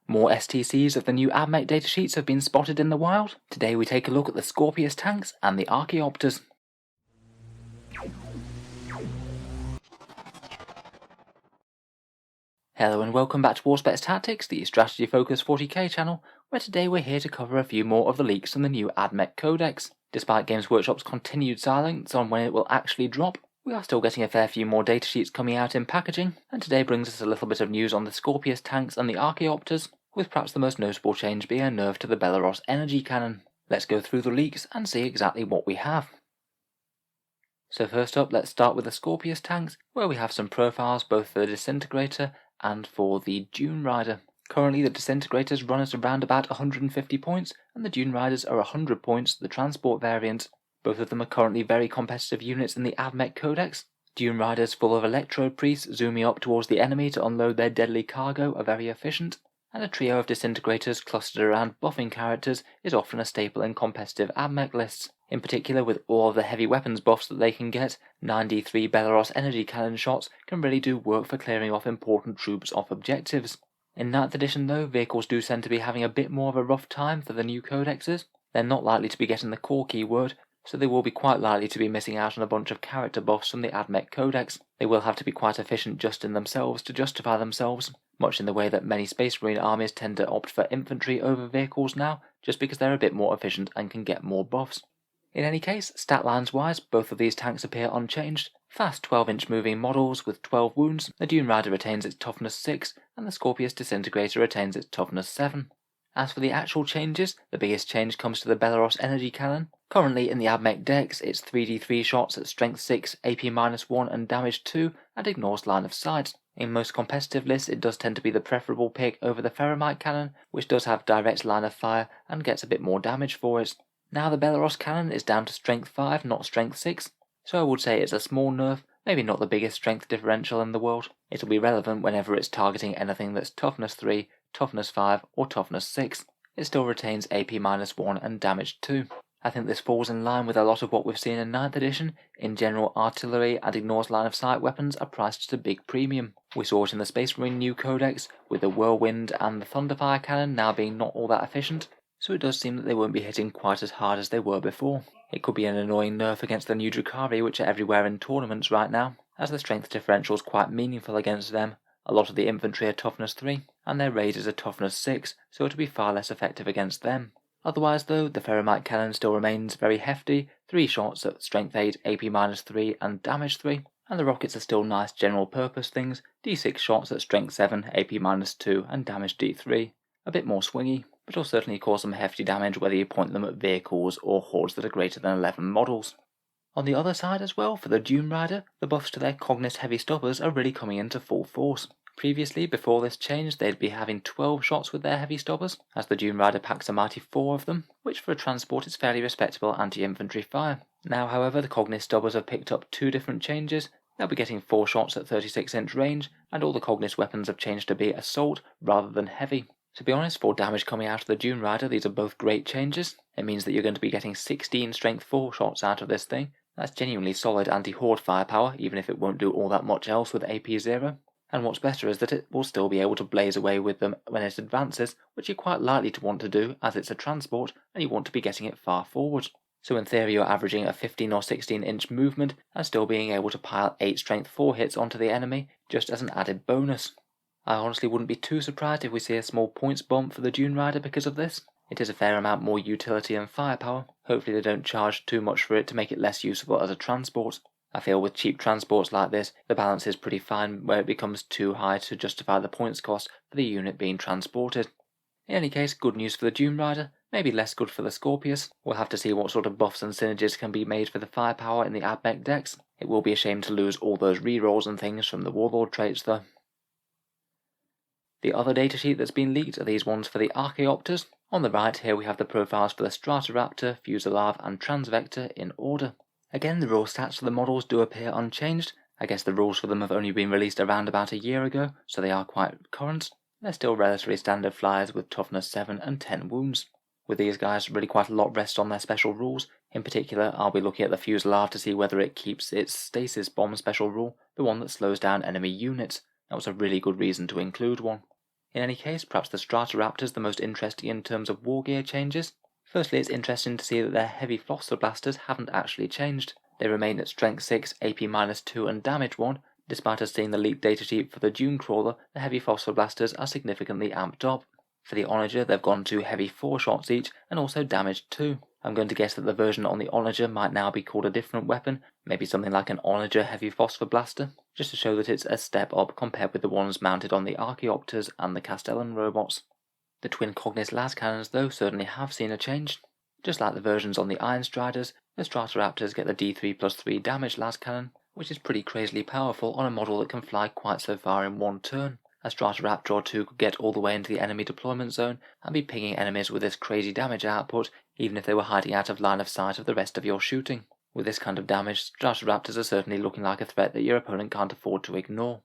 More STCs of the new Admech datasheets have been spotted in the wild. Today we take a look at the Skorpius tanks and the Archaeopters. Hello and welcome back to Auspex Tactics, the strategy focused 40k channel, where today we're here to cover a few more of the leaks from the new Admech codex. Despite Games Workshop's continued silence on when it will actually drop, we are still getting a fair few more datasheets coming out in packaging, and today brings us a little bit of news on the Skorpius tanks and the Archaeopters, with perhaps the most notable change being a nerf to the Belleros energy cannon. Let's go through the leaks and see exactly what we have. So first up, let's start with the Skorpius tanks, where we have some profiles both for the Disintegrator and for the Dune Rider. Currently the Disintegrators run at around about 150 points, and the Dune Riders are 100 points, the transport variant. Both of them are currently very competitive units in the Admech codex. Dune Riders full of Electro Priests zooming up towards the enemy to unload their deadly cargo are very efficient, and a trio of Disintegrators clustered around buffing characters is often a staple in competitive Admech lists. In particular, with all of the heavy weapons buffs that they can get, 9d3 Belleros energy cannon shots can really do work for clearing off important troops off objectives. In 9th edition though, vehicles do tend to be having a bit more of a rough time for the new codexes. They're not likely to be getting the core keyword, so they will be quite likely to be missing out on a bunch of character buffs from the Admech codex. They will have to be quite efficient just in themselves to justify themselves, much in the way that many Space Marine armies tend to opt for infantry over vehicles now, just because they're a bit more efficient and can get more buffs. In any case, stat lines wise, both of these tanks appear unchanged. Fast 12-inch moving models with 12 wounds, the Dune Rider retains its toughness 6, and the Skorpius Disintegrator retains its toughness 7. As for the actual changes, the biggest change comes to the Belleros energy cannon. Currently in the Admech decks, it's 3d3 shots at strength 6, AP-1 and damage 2, and ignores line of sight. In most competitive lists, it does tend to be the preferable pick over the Ferromite cannon, which does have direct line of fire and gets a bit more damage for it. Now the Belleros cannon is down to strength 5, not strength 6, so I would say it's a small nerf, maybe not the biggest strength differential in the world. It'll be relevant whenever it's targeting anything that's toughness 3, toughness 5 or toughness 6. It still retains AP-1 and damage 2. I think this falls in line with a lot of what we've seen in 9th edition. In general, artillery and ignores line of sight weapons are priced at a big premium. We saw it in the Space Marine new codex, with the Whirlwind and the Thunderfire cannon now being not all that efficient, so it does seem that they won't be hitting quite as hard as they were before. It could be an annoying nerf against the new Drukhari, which are everywhere in tournaments right now, as the strength differential is quite meaningful against them. A lot of the infantry are toughness 3, and their raiders are toughness 6, so it'll be far less effective against them. Otherwise though, the Ferromite cannon still remains very hefty, 3 shots at strength 8, AP-3 and damage 3, and the rockets are still nice general purpose things, d6 shots at strength 7, AP-2 and damage d3. A bit more swingy, but will certainly cause some hefty damage whether you point them at vehicles or hordes that are greater than 11 models. On the other side as well, for the Dune Rider, the buffs to their Cognis heavy stoppers are really coming into full force. Previously, before this change, they'd be having 12 shots with their heavy stoppers, as the Dune Rider packs a mighty 4 of them, which for a transport is fairly respectable anti-infantry fire. Now however, the Cognis stoppers have picked up 2 different changes. They'll be getting 4 shots at 36-inch range, and all the Cognis weapons have changed to be assault rather than heavy. To be honest, for damage coming out of the Dune Rider, these are both great changes. It means that you're going to be getting 16 strength 4 shots out of this thing. That's genuinely solid anti-horde firepower, even if it won't do all that much else with AP0. And what's better is that it will still be able to blaze away with them when it advances, which you're quite likely to want to do as it's a transport and you want to be getting it far forward. So in theory you're averaging a 15 or 16 inch movement and still being able to pile 8 strength 4 hits onto the enemy just as an added bonus. I honestly wouldn't be too surprised if we see a small points bump for the Dune Rider because of this. It is a fair amount more utility and firepower. Hopefully they don't charge too much for it to make it less usable as a transport. I feel with cheap transports like this, the balance is pretty fine where it becomes too high to justify the points cost for the unit being transported. In any case, good news for the Dune Rider, maybe less good for the Skorpius. We'll have to see what sort of buffs and synergies can be made for the firepower in the Admech decks. It will be a shame to lose all those rerolls and things from the Warlord traits though. The other datasheet that's been leaked are these ones for the Archaeopters. On the right here we have the profiles for the Stratoraptor, Fusilave and Transvector in order. Again, the raw stats for the models do appear unchanged. I guess the rules for them have only been released around about a year ago, so they are quite current. They're still relatively standard flyers with toughness 7 and 10 wounds. With these guys, really quite a lot rests on their special rules. In particular, I'll be looking at the Fusilave to see whether it keeps its stasis bomb special rule, the one that slows down enemy units. That was a really good reason to include one. In any case, perhaps the Stratoraptors the most interesting in terms of war gear changes. Firstly, it's interesting to see that their heavy phosphor blasters haven't actually changed. They remain at strength 6, AP -2 and damage 1. Despite us seeing the leaked datasheet for the Dune Crawler, the heavy phosphor blasters are significantly amped up. For the Onager, they've gone to heavy 4 shots each and also damage 2. I'm going to guess that the version on the Onager might now be called a different weapon, maybe something like an Onager heavy phosphor blaster, just to show that it's a step up compared with the ones mounted on the Archaeopters and the Castellan robots. The twin Cognis las cannons though certainly have seen a change. Just like the versions on the Iron Striders, the Stratoraptors get the D3+3 damage las cannon, which is pretty crazily powerful on a model that can fly quite so far in one turn. A Stratoraptor or two could get all the way into the enemy deployment zone and be pinging enemies with this crazy damage output, even if they were hiding out of line of sight of the rest of your shooting. With this kind of damage, Stratoraptors are certainly looking like a threat that your opponent can't afford to ignore.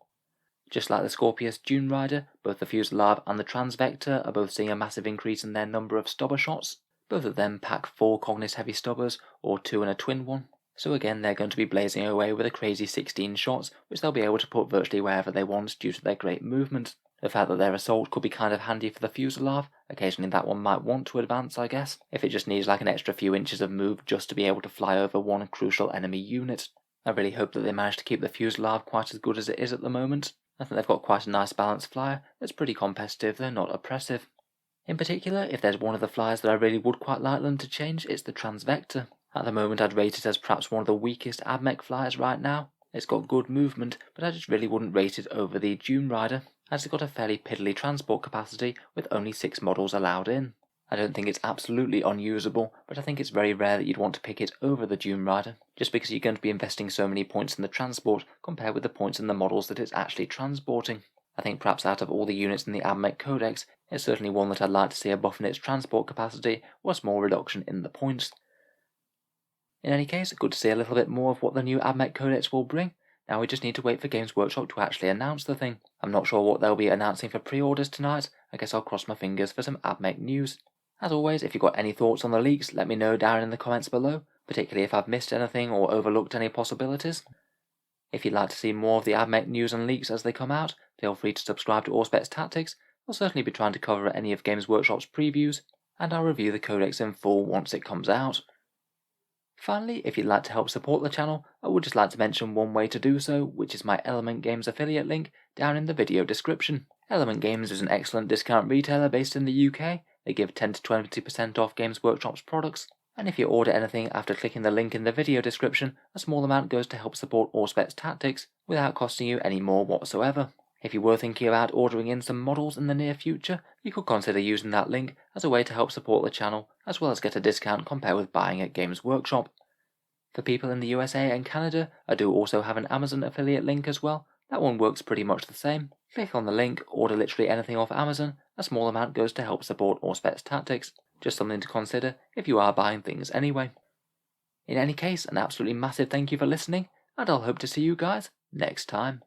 Just like the Skorpius Dune Rider, both the Fuselav and the Transvector are both seeing a massive increase in their number of stubber shots. Both of them pack 4 Cognis heavy stubbers, or 2 and a twin one. So again, they're going to be blazing away with a crazy 16 shots, which they'll be able to put virtually wherever they want due to their great movement. The fact that their assault could be kind of handy for the Fuselav, occasionally that one might want to advance I guess, if it just needs like an extra few inches of move just to be able to fly over one crucial enemy unit. I really hope that they manage to keep the Fuselav quite as good as it is at the moment. I think they've got quite a nice balanced flyer that's pretty competitive though not oppressive. In particular, if there's one of the flyers that I really would quite like them to change, it's the Transvector. At the moment I'd rate it as perhaps one of the weakest Admech flyers right now. It's got good movement, but I just really wouldn't rate it over the Dune Rider, as it's got a fairly piddly transport capacity with only 6 models allowed in. I don't think it's absolutely unusable, but I think it's very rare that you'd want to pick it over the Dune Rider, just because you're going to be investing so many points in the transport compared with the points in the models that it's actually transporting. I think perhaps out of all the units in the Admech Codex, it's certainly one that I'd like to see a buff in its transport capacity or a small reduction in the points. In any case, good to see a little bit more of what the new Admech Codex will bring. Now we just need to wait for Games Workshop to actually announce the thing. I'm not sure what they'll be announcing for pre-orders tonight. I guess I'll cross my fingers for some Admech news. As always, if you've got any thoughts on the leaks, let me know down in the comments below, particularly if I've missed anything or overlooked any possibilities. If you'd like to see more of the Admech news and leaks as they come out, feel free to subscribe to Auspex Tactics. I'll certainly be trying to cover any of Games Workshop's previews, and I'll review the Codex in full once it comes out. Finally, if you'd like to help support the channel, I would just like to mention one way to do so, which is my Element Games affiliate link down in the video description. Element Games is an excellent discount retailer based in the UK. They give 10 to 20% off Games Workshop's products, and if you order anything after clicking the link in the video description, a small amount goes to help support Auspex Tactics without costing you any more whatsoever. If you were thinking about ordering in some models in the near future, you could consider using that link as a way to help support the channel, as well as get a discount compared with buying at Games Workshop. For people in the USA and Canada, I do also have an Amazon affiliate link as well. That one works pretty much the same. Click on the link, order literally anything off Amazon, a small amount goes to help support Auspex Tactics. Just something to consider if you are buying things anyway. In any case, an absolutely massive thank you for listening, and I'll hope to see you guys next time.